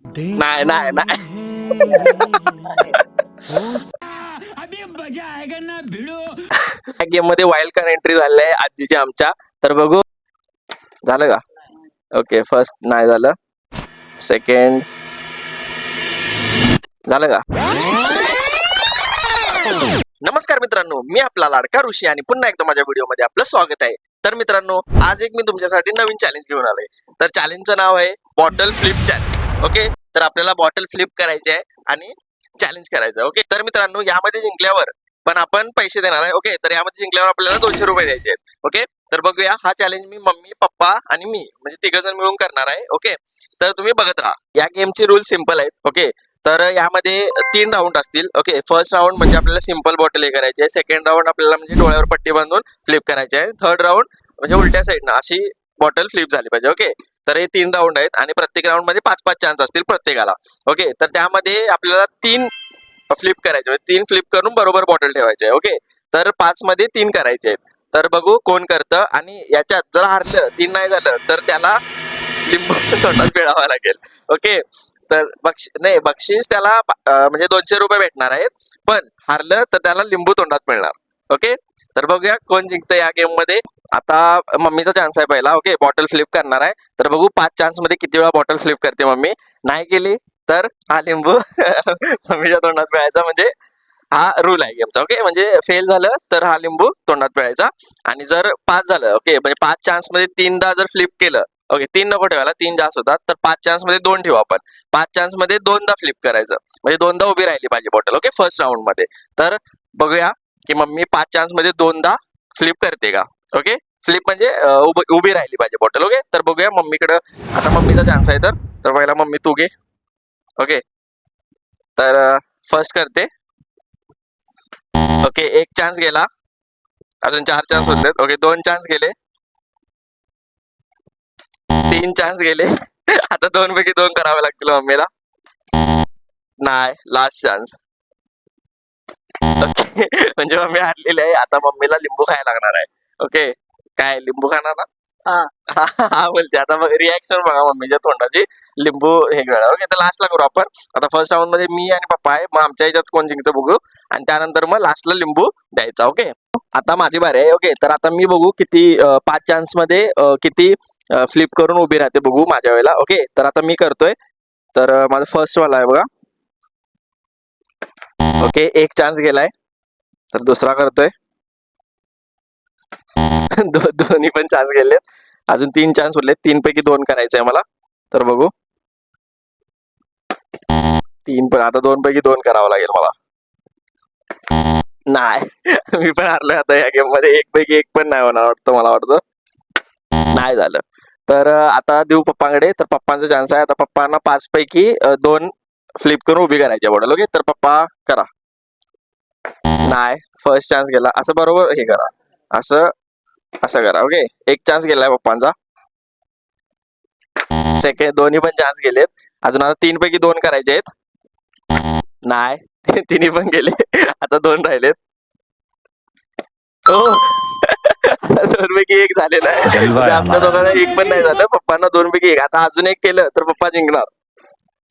नाही नाही नाही. गेम मध्ये वाईल्ड कार्ड एंट्री झालेली आहे आजीची आमच्या. तर बघू झालं का. ओके फर्स्ट नाही झालं. सेकंड झालं का. नमस्कार मित्रांनो, मी आपला लाडका ऋषी आणि पुन्हा एकदा माझ्या व्हिडिओ मध्ये आपलं स्वागत आहे. तर मित्रांनो, आज एक मी तुमच्यासाठी नवीन चॅलेंज घेऊन आलोय. तर चॅलेंजचं नाव आहे बॉटल फ्लिप चॅलेंज. ओके, तर आपल्याला बॉटल फ्लिप करायची आहे आणि चॅलेंज करायचं आहे. ओके, तर मित्रांनो यामध्ये जिंकल्यावर पण आपण पैसे देणार आहे. ओके, तर यामध्ये जिंकल्यावर आपल्याला 200 रुपये द्यायचे आहेत. ओके, तर बघूया हा चॅलेंज मी मम्मी पप्पा आणि मी म्हणजे 3 जण मिळून करणार आहे. ओके, तर तुम्ही बघत राहा. या गेमचे रूल सिंपल आहेत. ओके, तर यामध्ये 3 राऊंड असतील. ओके, फर्स्ट राऊंड म्हणजे आपल्याला सिंपल बॉटल हे करायची आहे. सेकंड राऊंड आपल्याला म्हणजे डोळ्यावर पट्टी बांधून फ्लिप करायची आहे. थर्ड राऊंड म्हणजे उलट्या साईडनं अशी बॉटल फ्लिप झाली पाहिजे. ओके, तर हे 3 राऊंड आहेत आणि प्रत्येक राऊंड मध्ये 5-5 चान्स असतील प्रत्येकाला. ओके, तर त्यामध्ये आपल्याला 3 फ्लिप करायचे म्हणजे 3 फ्लिप करून बरोबर बॉटल ठेवायचे आहे. ओके, तर 5 मध्ये 3 करायचे आहेत. तर बघू कोण करतं. आणि याच्यात जर हारलं 3 नाही झालं तर त्याला लिंबूच्या तोंडात पिळावं लागेल. ओके, तर बक्षीस त्याला म्हणजे 200 रुपये भेटणार आहेत. पण हारलं तर त्याला लिंबू तोंडात मिळणार. ओके, तर बघूया कोण जिंकतं या गेम मध्ये. आता मम्मीचा चान्स आहे पहिला. ओके, बॉटल फ्लिप करणार आहे. तर बघू 5 चान्स मध्ये किती वेळा बॉटल फ्लिप करते मम्मी. नाही केली तर हा लिंबू मम्मीच्या तोंडात पिळायचा. म्हणजे हा रूल आहे गेमचा. ओके, म्हणजे फेल झालं तर हा लिंबू तोंडात पिळायचा. आणि जर 5 झालं, ओके म्हणजे 5 चान्स मध्ये 3दा जर फ्लिप केलं, ओके 3 नको ठेवायला, 3 जास्त होतात, तर 5 चान्स मध्ये 2 ठेवू आपण. 5 चान्स मध्ये 2दा फ्लिप करायचं म्हणजे 2दा उभी राहिली पाहिजे बॉटल. ओके, फर्स्ट राऊंड मध्ये. तर बघूया की मम्मी 5 चान्स मध्ये 2दा फ्लिप करते का. ओके, फ्लिप म्हणजे उभी राहिली पाहिजे बॉटल. ओके, तर बघूया मम्मीकडं. आता मम्मीचा चान्स आहे. तर पहिला मम्मी तू घे. ओके, तर फर्स्ट करते. ओके, 1 चान्स गेला. अजून 4 चान्स होते. ओके, 2 चान्स गेले. 3 चान्स गेले. आता 2 पैकी 2 करावे लागतील मम्मीला. नाही, लास्ट चान्स. ओके, म्हणजे मम्मी हारलेली आहे. आता मम्मीला लिंबू खायला लागणार आहे. ओके, काय लिंबू खाणार ना. हा बोलते. आता बघ रिॲक्शन बघा मम्मीच्या तोंडाची. लिंबू हे करा. ओके, तर लास्टला करू आपण. आता फर्स्ट राऊंड मध्ये मी आणि पप्पा आहे. मग आमच्या ह्याच्यात कोण जिंकतं बघू. आणि त्यानंतर मग लास्टला लिंबू द्यायचा. ओके, आता माझी बारी आहे. ओके, तर आता मी बघू किती 5 चान्स मध्ये किती फ्लिप करून उभी राहते बघू माझ्या वेळेला. ओके, तर आता मी करतोय. तर माझा फर्स्ट वाला आहे बघा. ओके, 1 चान्स गेलाय. तर दुसरा करतोय. दोन्ही पण चान्स गेलेत. अजून 3 चान्स उरले. 3 पैकी 2 करायचंय मला. तर बघू. 3 पण आता 2 पैकी 2 करावं लागेल मला. नाही, मी पण हारलोय आता या गेम मध्ये. 1 पैकी 1 पण नाही होणार वाटतं, मला वाटतं. नाही झालं. तर आता देऊ पप्पांकडे. तर पप्पांचा चान्स आहे. आता पप्पांना 5 पैकी 2 फ्लिप करून उभी करायची बॉटल. ओके, तर पप्पा करा. नाही, फर्स्ट चान्स गेला. असं बरोबर हे करा. असं असं करा. ओके, 1 चान्स गेलाय पप्पांचा. सेकंड दोन्ही पण चान्स गेलेत. अजून आता 3 पैकी 2 करायचे आहेत. नाही, तिन्ही पण गेले. आता 2 राहिलेत. हो. 2 पैकी 1 झालेला आहे. म्हणजे आमच्या दोघांना 1 पण नाही झालं. पप्पांना 2 पैकी 1. आता अजून 1 केलं तर पप्पा जिंकणार.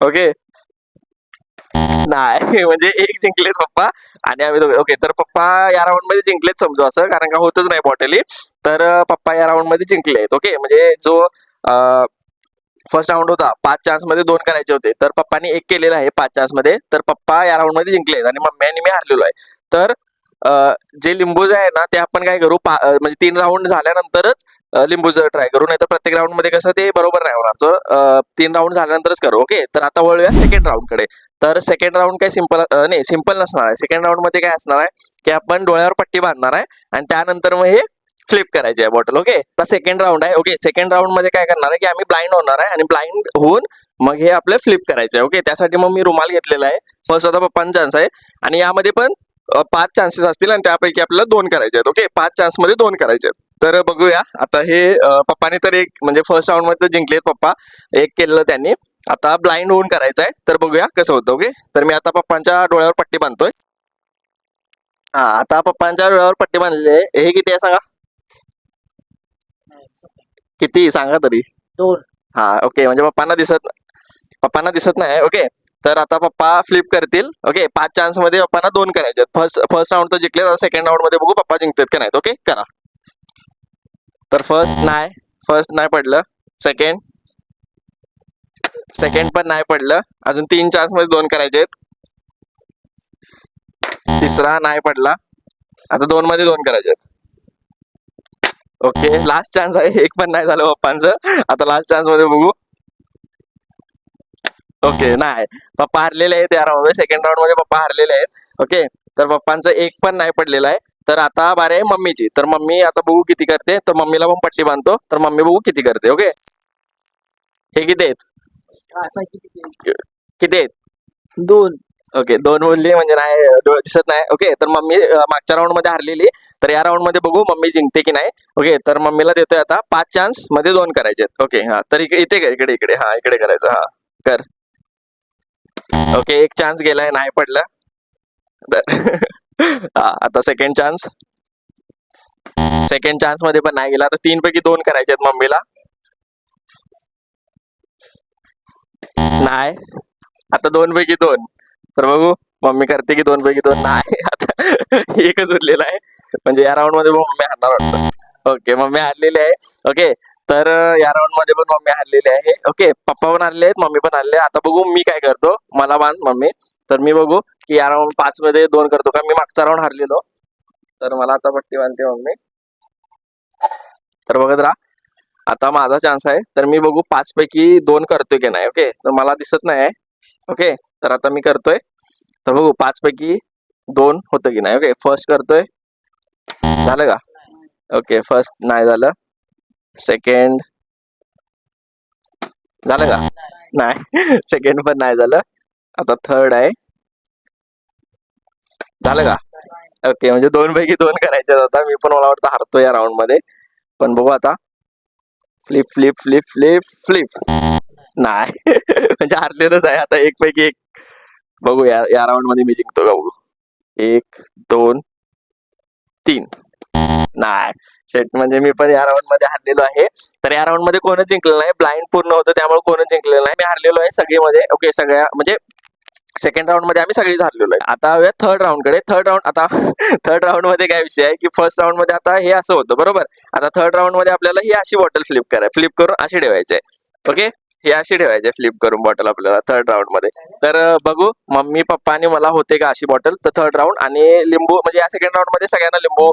ओके, नाही म्हणजे 1 जिंकलेत पप्पा आणि आम्ही दोघे. ओके, तर पप्पा या राऊंड मध्ये जिंकलेत समजू असं, कारण का होतच नाही बॉटली. तर पप्पा या राऊंड मध्ये जिंकले आहेत. ओके, म्हणजे जो फर्स्ट राऊंड होता 5 चान्स मध्ये 2 करायचे होते, तर पप्पानी 1 केलेला आहे 5 चान्स मध्ये. तर पप्पा या राऊंड मध्ये जिंकले आणि मम्मी आणि मी हारलेलो आहे. तर जे लिंबूज आहे ना ते आपण काय करू, म्हणजे 3 राऊंड झाल्यानंतरच लिंबूचं ट्राय करू. नाही तर प्रत्येक राऊंड मध्ये कसं ते बरोबर नाही होणार. तर 3 राऊंड झाल्यानंतरच करू. ओके, तर आता वळूया सेकंड राऊंड कडे. तर सेकंड राऊंड काय सिंपल नाही, सिंपल नसणार आहे. सेकंड राऊंड मध्ये काय असणार आहे की आपण डोळ्यावर पट्टी बांधणार आहे आणि त्यानंतर मग हे फ्लिप करायची आहे बॉटल. ओके, तर सेकंड राऊंड आहे. ओके, सेकंड राऊंड मध्ये काय करणार आहे की आम्ही ब्लाइंड होणार आहे आणि ब्लाइंड होऊन मग हे आपलं फ्लिप करायचं आहे. ओके, त्यासाठी मग मी रुमाल घेतलेला आहे. फर्स्ट आता पप्पांचा चान्स आहे आणि यामध्ये पण 5 चान्सेस असतील आणि त्यापैकी आपल्याला 2 करायचे आहेत. ओके, 5 चान्स मध्ये 2 करायचे आहेत. तर बघूया आता हे पप्पाने तर 1 म्हणजे फर्स्ट राऊंड मध्ये जिंकलेत पप्पा. 1 केलेलं त्यांनी. आता ब्लाइंड होऊन करायचं आहे. तर बघूया कसं होतं. ओके, तर मी आता पप्पांच्या डोळ्यावर पट्टी बांधतोय. हा, आता पप्पांच्या डोळ्यावर पट्टी बांधलेली आहे. हे किती आहे सांगा. किती सांगा तरी. 2. हा, ओके म्हणजे पप्पांना दिसत पप्पांना दिसत नाही. ओके, तर आता पप्पा फ्लिप करतील. ओके, 5 चान्स मध्ये पप्पांना 2 करायचे. फर्स्ट राऊंड तर जिंकले, सेकंड राऊंड मध्ये बघू पप्पा जिंकतात का नाहीत. ओके, करा. तर फर्स्ट नाही पडलं. सेकंड सेकंड पण नाही पडलं. अजून 3 चान्स मध्ये 2 करायचे आहेत. तिसरा नाही पडला. आता 2 मध्ये 2 करायचे आहेत. ओके, लास्ट चान्स आहे. एक पण नाही झालं पप्पांचं. आता लास्ट चान्स मध्ये बघू. ओके, नाही, पप्पा हरलेले आहेत या राऊंड मध्ये. सेकंड राऊंड मध्ये पप्पा हरलेले आहेत. ओके, तर पप्पांचं एक पण नाही पडलेलं आहे. तर आता बारी आहे मम्मीची. तर मम्मी आता बघू किती करते. तर मम्मीला पण पट्टी बांधतो. तर मम्मी बघू किती करते. ओके, हे किती आहेत? किती आहेत? 2. ओके, 2 बोलली म्हणजे नाही, डोळे दिसत नाही. ओके, तर मम्मी मागच्या राऊंड मध्ये हरलेली. तर या राऊंड मध्ये बघू मम्मी जिंकते की नाही. ओके, तर मम्मीला देतोय आता 5 चान्स मध्ये 2 करायचे आहेत. ओके, हा, तर इथे कर, इकडे हा, इकडे करायचं. हा, कर. ओके, एक चान्स गेलाय, नाही पडलं. हा, आता सेकंड चान्स मध्ये पण नाही गेला. आता 3 पैकी 2 करायचे आहेत मम्मीला. नाही, आता 2 पैकी 2. तर बघू मम्मी करते की 2 पैकी 2. नाही, आता एकच उरलेला आहे. म्हणजे या राऊंड मध्ये मम्मी हारणार वाटतं. ओके, मम्मी हारलेली आहे. ओके, तर या राऊंड मध्ये पण मम्मी हारलेली आहे. ओके, पप्पा पण हारले आहेत, मम्मी पण हारले. आता बघू मी काय करतो. मला बांध मम्मी. तर मी बघू की या राऊंड 5 मध्ये 2 करतो का. मी मागचा राऊंड हारलेलो. तर मला आता पट्टी बांधते मम्मी. तर बघत राहा, आता माझा चान्स आहे. तर मी बघू 5 पैकी 2 करतोय की नाही. ओके, तर मला दिसत नाही आहे. ओके, तर आता मी करतोय. तर बघू 5 पैकी 2 होतं की नाही. ओके, फर्स्ट करतोय. झालं का? ओके, फर्स्ट नाही झालं. सेकंड झालं का? नाही, सेकंड पण नाही झालं. आता थर्ड आहे. झालं का? ओके, म्हणजे 2 पैकी 2 करायचे आहेत आता. मी पण मला वाटतं हरतो या राऊंड मध्ये. पण बघू आता. Flip flip flip flip flip. नाही, म्हणजे हरलेलंच आहे आता. 1 पैकी 1. बघू या राऊंड मध्ये मी जिंकतो का बघू. 1 2 3. नाही, शेट, म्हणजे मी पण या राऊंड मध्ये हरलेलो आहे. तर या राऊंड मध्ये कोणच जिंकलेलं नाही. ब्लाइंड पूर्ण होतं, त्यामुळे कोणच जिंकलेलं नाही. मी हरलेलो आहे सगळी मध्ये. ओके, सगळ्या म्हणजे सेकंड राऊंड मध्ये आम्ही सगळीच हरलेलो आहे. आता थर्ड राऊंड कडे. थर्ड राऊंड आता थर्ड राऊंड मध्ये काय विषय आहे की फर्स्ट राऊंड मध्ये आता हे असं होतं बरोबर. आता थर्ड राऊंड मध्ये आपल्याला ही अशी बॉटल फ्लिप करून अशी ठेवायची आहे. ओके, हे अशी ठेवायचे फ्लिप करून बॉटल आपल्याला थर्ड राऊंड मध्ये. तर बघू मम्मी पप्पा आणि मला होते का अशी बॉटल. तर थर्ड राऊंड आणि लिंबू म्हणजे या सेकंड राऊंड मध्ये सगळ्यांना लिंबू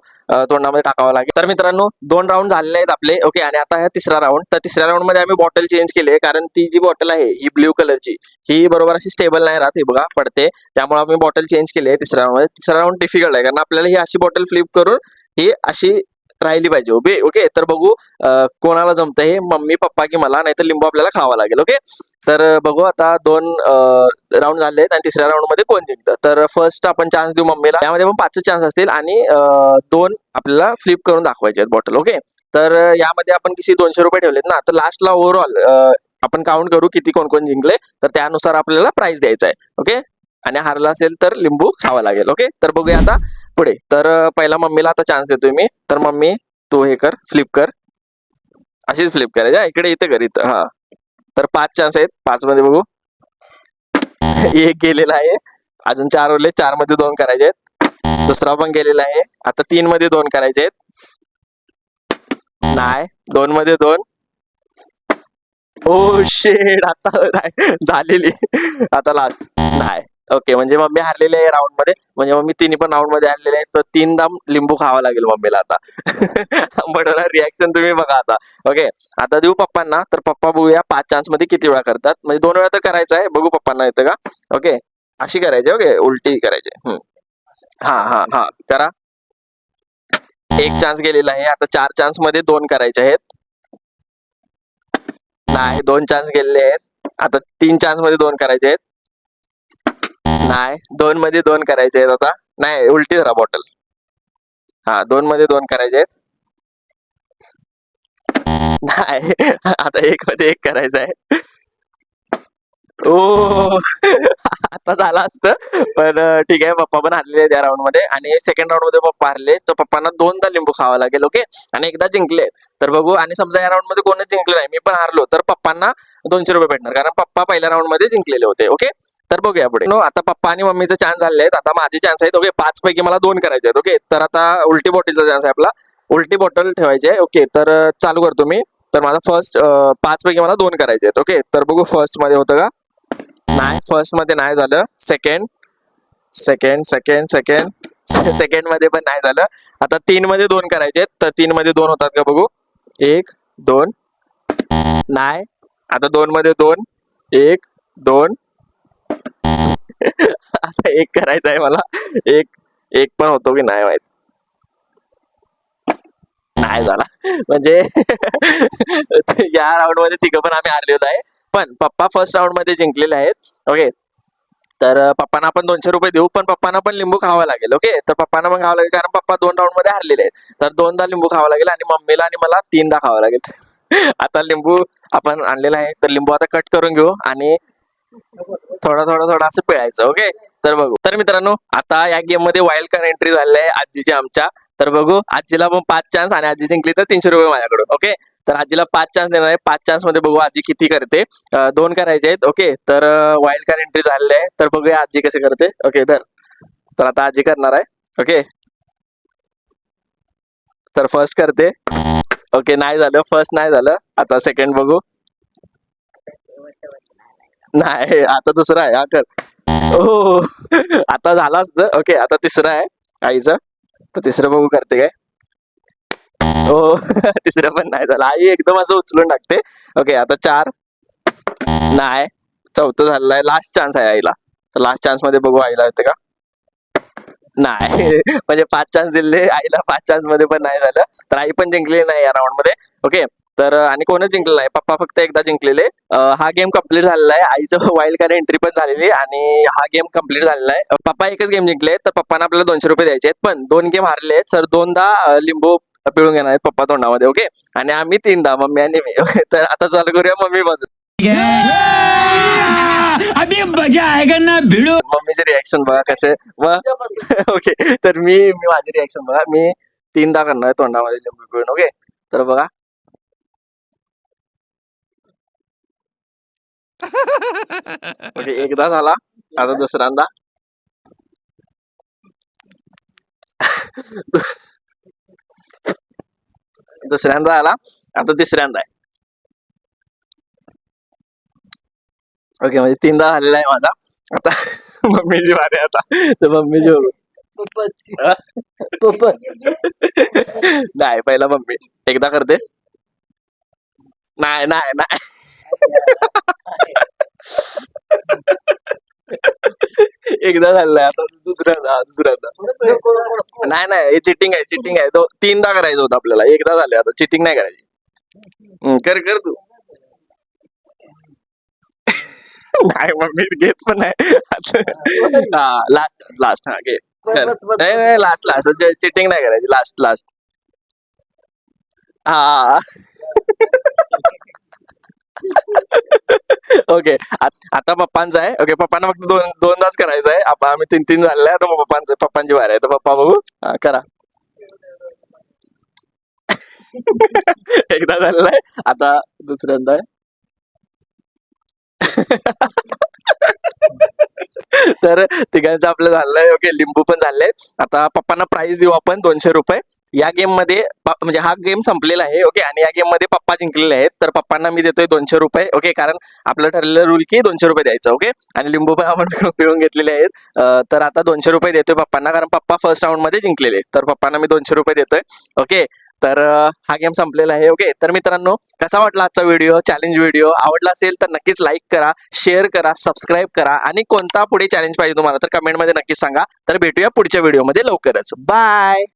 तोंडामध्ये टाकावं लागेल. तर मित्रांनो 2 राऊंड झालेले आहेत आपले. ओके, आणि आता हा तिसरा राऊंड. तर तिसऱ्या राऊंड मध्ये आम्ही बॉटल चेंज केली आहे, कारण ती जी बॉटल आहे ही ब्ल्यू कलरची, ही बरोबर अशी स्टेबल नाही राहत. हे बघा पडते. त्यामुळे आम्ही बॉटल चेंज केली आहे तिसऱ्या राऊंड मध्ये. तिसरा राऊंड डिफिकल्ट आहे, कारण आपल्याला ही अशी बॉटल फ्लिप करून ही अशी राहिली पाहिजे उभी. ओके, तर बघू कोणाला जमतं हे, मम्मी पप्पा की मला. नाही तर लिंबू आपल्याला खावा लागेल. ओके, तर बघू आता 2 राऊंड झाले आहेत आणि तिसऱ्या राऊंड मध्ये कोण जिंकतं. तर फर्स्ट आपण चान्स देऊ मम्मीला. त्यामध्ये पण 5 चान्स असतील आणि 2 आपल्याला फ्लिप करून दाखवायचे आहेत बॉटल. ओके, तर यामध्ये आपण किती 200 रुपये ठेवलेत ना. तर लास्टला ओव्हरऑल आपण काउंट करू किती कोण कोण जिंकले. तर त्यानुसार आपल्याला प्राइस द्यायचा आहे. ओके, आणि हारला असेल तर लिंबू खावा लागेल. ओके, तर बघूया आता पुढे. तर पहिला मम्मीला आता चान्स देतोय मी. तर मम्मी तू हे कर, फ्लिप कर. अशीच फ्लिप करायची. इकडे इथं कर, इथं. हा, तर 5 चान्स आहेत. 5 मध्ये बघू. एक गेलेला आहे. अजून 4 उरले. 4 मध्ये 2 करायचे आहेत. दुसरा पण गेलेला आहे. आता 3 मध्ये 2 करायचे आहेत. नाही, 2 मध्ये 2. ओ शेड, आता झालेली. आता लास्ट नाही. ओके, म्हणजे मम्मी हारलेली आहे राऊंड मध्ये. म्हणजे मम्मी तिन्ही पण राऊंड मध्ये हारलेले आहे. तर 3दा लिंबू खावा लागेल मम्मीला आता. बरोबर, रिॲक्शन तुम्ही बघा आता. ओके, आता देऊ पप्पांना. तर पप्पा बघूया 5 चान्स मध्ये किती वेळा करतात. म्हणजे 2 वेळा तर करायचं आहे. बघू पप्पांना येतं का. ओके, अशी करायची. ओके, उलटी करायची. हा हा हा, करा. 1 चान्स गेलेला आहे. आता 4 चान्स मध्ये 2 करायचे आहेत. नाही, 2 चान्स गेलेले आहेत. आता 3 चान्स मध्ये 2 करायचे आहेत. नाही, 2 मध्ये 2 करायचे आहेत आता. नाही, उलटी धरा बॉटल. हा, 2 मध्ये 2 करायचे आहेत. नाही, आता 1 मध्ये 1 करायचं आहे. ओ आता झालं असतं पण ठीक आहे, पप्पा पण हरलेले आहेत या राऊंड मध्ये आणि सेकंड राऊंड मध्ये पप्पा हरले, तर पप्पांना दोनदा लिंबू खावा लागेल. ओके, आणि एकदा जिंकले तर बघू. आणि समजा या राऊंड मध्ये कोणच जिंकलं नाही, मी पण हारलो, तर पप्पांना 200 रुपये भेटणार, कारण पप्पा पहिल्या राऊंड मध्ये जिंकलेले होते. ओके, तर बघूया पुढे. आता पप्पा आणि मम्मीचे चान्स झाले आहेत, आता माझे चान्स आहेत. ओके, 5 पैकी मला 2 करायचे आहेत. ओके, तर आता उलटी बॉटलचा चान्स आहे आपला, उलटी बॉटल ठेवायची आहे. ओके, तर चालू करतो मी. तर माझा फर्स्ट 5 पैकी मला 2 करायचे आहेत. ओके, तर बघू फर्स्ट मध्ये होतं का. नाही, फर्स्ट मध्ये नाही झालं. Second second second second second मध्ये पण नाही झालं. आता 3 मध्ये 2 करायचे आहेत, तर 3 मध्ये 2 होतात का बघू. 1 2 नाही. आता 2 मध्ये 2 1 2 आता 1 करायचं आहे मला. एक एक पण होतो की नाही माहित. नाही झाला म्हणजे या राऊंड मध्ये तिघं पण आम्ही हारलेलो आहे, पण पप्पा फर्स्ट राऊंड मध्ये जिंकलेले आहेत. ओके, तर पप्पांना आपण 200 रुपये देऊ, पण पप्पांना पण लिंबू खावा लागेल. ओके, तर पप्पांना पण खावं लागेल, कारण पप्पा 2 राऊंड मध्ये हारलेले आहेत, तर 2दा लिंबू खावा लागेल आणि मम्मीला आणि मला 3दा खावा लागेल. आता लिंबू आपण आणलेला आहे, तर लिंबू आता कट करून घेऊ आणि थोडा थोडा थोडा असं पिळायचं. ओके, तर बघू. तर मित्रांनो, आता या गेम मध्ये वाईल्ड कार्ड एंट्री झालेली आहे आजीची आमच्या. तर बघू, आजीला पण 5 चान्स, आणि आजी जिंकली तर 300 रुपये माझ्याकडून. ओके, तर आजीला 5 चान्स देणार आहे. 5 चान्स मध्ये बघू आजी किती करते. 2 करायचे आहेत. ओके, तर वाईल्ड कार्ड एंट्री झालेली आहे, तर बघूया आजी कशी करते. ओके, तर आता आजी करणार आहे. ओके, तर फर्स्ट करते. ओके, नाही झालं, फर्स्ट नाही झालं. आता सेकंड बघू. नाही, आता दुसरा आहे. हा कर. हो, आता झाला असतं. ओके, आता तिसरं आहे आईचं, तर तिसरं बघू करते काय. हो, तिसरं पण नाही झालं. आई एकदम असं उचलून टाकते. ओके, आता 4 नाही. चौथं झालेलं आहे. लास्ट चान्स आहे आईला, तर लास्ट चान्स मध्ये बघू आईला येते का. नाही. म्हणजे 5 चान्स दिले आईला, 5 चान्स मध्ये पण नाही झालं, तर आई पण जिंकलेली नाही या राऊंड मध्ये. ओके, तर आणि कोणच जिंकलेलं नाही, पप्पा फक्त एकदा जिंकलेले. हा गेम कम्प्लीट झालेला आहे. आईचं वाईल्ड कार्ड एंट्री पण झालेली आणि हा गेम कम्प्लीट झालेला आहे. पप्पा एकच गेम जिंकले, तर पप्पांना आपल्याला 200 रुपये द्यायचे आहेत, पण 2 गेम हारले आहेत सर. 2दा लिंबू पिळून घेणार आहेत पप्पा तोंडामध्ये. ओके, आणि आम्ही 3दा, मम्मी आणि मी. तर आता चालू करूया मम्मी पासून. अभी मजा आएगा ना भिड़ो. मम्मीचे रिॲक्शन बघा कसे मग. ओके, तर मी मी माझी रिॲक्शन बघा. मी 3दा करणार आहे तोंडामध्ये लिंबू पिळून. ओके, तर बघा. ओके, एकदा झाला, आता दुसऱ्यांदा. दुसऱ्यांदा आला, आता तिसऱ्यांदा आहे. ओके, म्हणजे 3दा झालेला आहे माझा. आता मम्मीची वारी आहे आता, तर मम्मीची बघू. हा? नाही, पहिला मम्मी एकदा करते. नाही नाही नाही. एकदा झालेलं आहे, आता दुसऱ्यांदा. नाही नाही, हे चिटिंग आहे, चिटिंग आहे. 3दा करायचं होतं आपल्याला, एकदा झालं, आता चिटिंग नाही करायची. कर कर तू. नाही, मग मी घेत पण नाही. हा, लास्ट लास्ट, हा घे. नाही नाही, लास्ट लास्ट, चिटिंग नाही करायची. Last last. हा. ओके, आता पप्पांचं आहे. ओके, पप्पांना फक्त दोनदाच करायचं आहे. आपण आम्ही 3 झालेलं आहे, तर मग पप्पांची वार आहे, तर पप्पा बघू. हा, करा. एकदा झालेलं आहे, आता दुसऱ्यांदा आहे. तर तिघांचं आपलं झालंय. ओके, लिंबू पण झाले. आता पप्पांना प्राइस देऊ आपण 200 रुपये. या गेम मध्ये म्हणजे हा गेम संपलेला आहे. ओके, आणि या गेम मध्ये पप्पा जिंकलेले आहेत, तर पप्पांना मी देतोय 200 रुपये. ओके, कारण आपलं ठरलेलं रूल की 200 रुपये द्यायचं. ओके, आणि लिंबू पण आपण पिळून घेतलेले आहेत. तर आता 200 रुपये देतोय पप्पांना, कारण पप्पा फर्स्ट राऊंड मध्ये जिंकलेले, तर पप्पांना मी 200 रुपये देतोय. ओके, तर हा गेम संपलेला आहे. ओके, तर मित्रांनो, कसा वाटला आजचा व्हिडिओ, चॅलेंज व्हिडिओ? आवडला असेल तर नक्कीच लाईक करा, शेअर करा, सबस्क्राईब करा, आणि कोणता पुढे चॅलेंज पाहिजे तुम्हाला तर कमेंटमध्ये नक्कीच सांगा. तर भेटूया पुढच्या व्हिडिओमध्ये लवकरच. बाय.